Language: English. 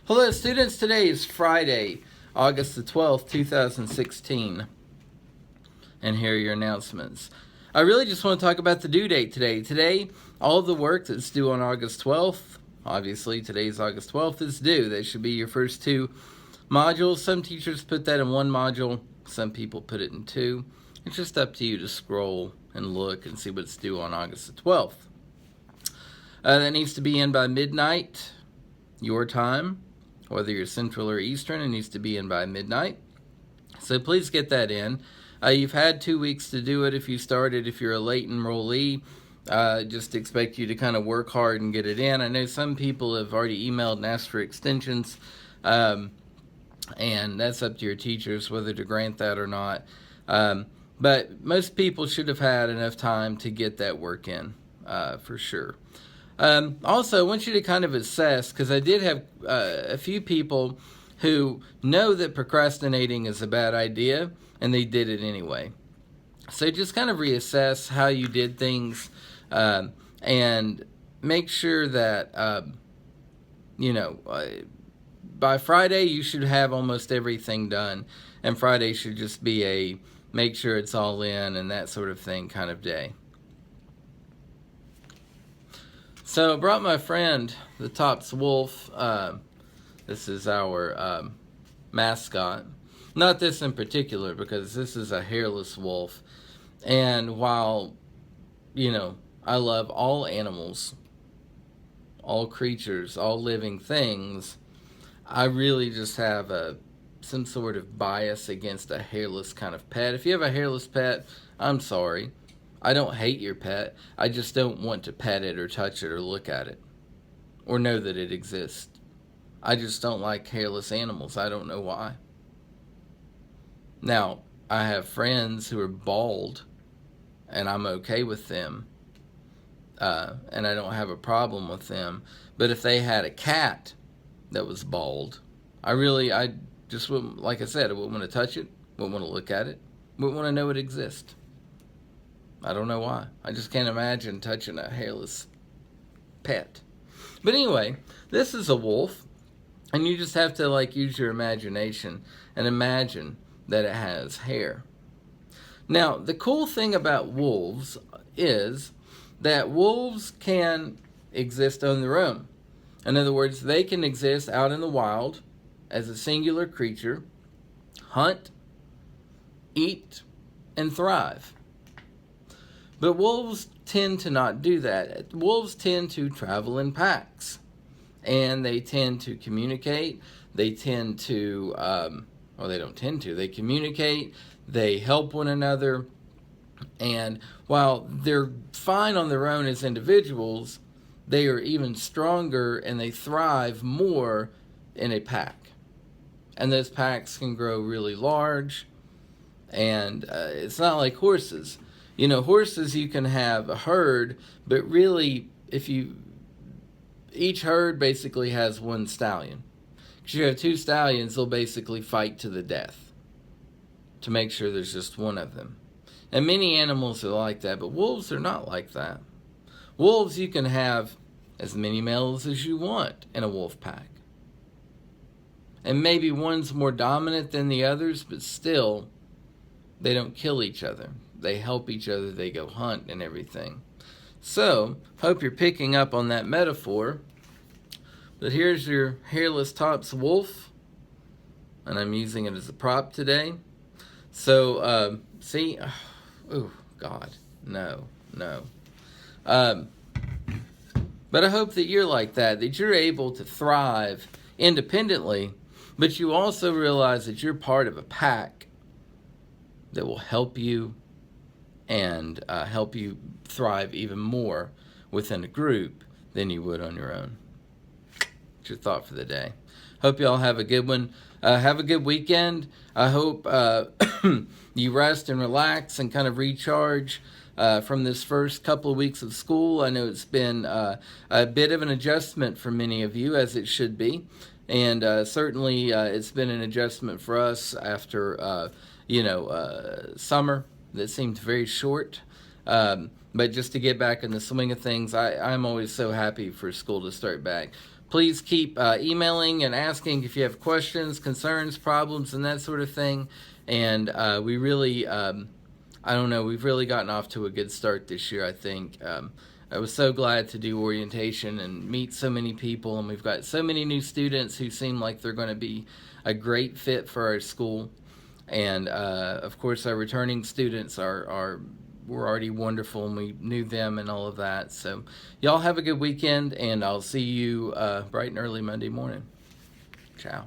Hello, students. Today is Friday, August the 12th, 2016. And here are your announcements. I really just want to talk about the due date today. Today, all of the work that's due on August 12th, obviously today's August 12th, is due. That should be your first two modules. Some teachers put that in one module. Some people put it in two. It's just up to you to scroll and look and see what's due on August the 12th. That needs to be in by midnight, your time. Whether you're Central or Eastern, it needs to be in by midnight. So please get that in. You've had 2 weeks to do it if you started. If you're a late enrollee, just expect you to kind of work hard and get it in. I know some people have already emailed and asked for extensions, and that's up to your teachers whether to grant that or not. But most people should have had enough time to get that work in, for sure. Also, I want you to kind of assess, because I did have a few people who know that procrastinating is a bad idea, and they did it anyway. So just kind of reassess how you did things, and make sure that, by Friday you should have almost everything done, and Friday should just be a make sure it's all in and that sort of thing kind of day. So I brought my friend, the Tops Wolf. This is our mascot. Not this in particular, because this is a hairless wolf. And while, I love all animals, all creatures, all living things, I really just have some sort of bias against a hairless kind of pet. If you have a hairless pet, I'm sorry. I don't hate your pet. I just don't want to pet it or touch it or look at it or know that it exists. I just don't like hairless animals. I don't know why. Now, I have friends who are bald, and I'm okay with them, and I don't have a problem with them. But if they had a cat that was bald, I just wouldn't, like I said, I wouldn't want to touch it, wouldn't want to look at it, wouldn't want to know it exists. I don't know why. I just can't imagine touching a hairless pet. But anyway, this is a wolf, and you just have to use your imagination and imagine that it has hair. Now, the cool thing about wolves is that wolves can exist on their own. In other words, they can exist out in the wild as a singular creature, hunt, eat, and thrive. But wolves tend to not do that. Wolves tend to travel in packs, and they tend to communicate. They tend to, they don't tend to. They communicate. They help one another. And while they're fine on their own as individuals, they are even stronger and they thrive more in a pack. And those packs can grow really large. And it's not like horses. Horses, you can have a herd, but really, each herd basically has one stallion. If you have two stallions, they'll basically fight to the death to make sure there's just one of them. And many animals are like that, but wolves are not like that. Wolves, you can have as many males as you want in a wolf pack. And maybe one's more dominant than the others, but still, they don't kill each other. They help each other. They go hunt and everything. So, hope you're picking up on that metaphor. But here's your hairless Tops wolf. And I'm using it as a prop today. So, see? Oh, God. No. But I hope that you're like that you're able to thrive independently, but you also realize that you're part of a pack that will help you and help you thrive even more within a group than you would on your own. It's your thought for the day. Hope you all have a good one. Have a good weekend. I hope you rest and relax and kind of recharge from this first couple of weeks of school. I know it's been a bit of an adjustment for many of you, as it should be. And certainly it's been an adjustment for us after, summer that seemed very short. But just to get back in the swing of things, I'm always so happy for school to start back. please keep emailing and asking if you have questions, concerns, problems, and that sort of thing. And we really, I don't know, we've really gotten off to a good start this year, I think. I was so glad to do orientation and meet so many people, and we've got so many new students who seem like they're going to be a great fit for our school. And of course, our returning students were already wonderful, and we knew them and all of that. So y'all have a good weekend, and I'll see you bright and early Monday morning. Ciao.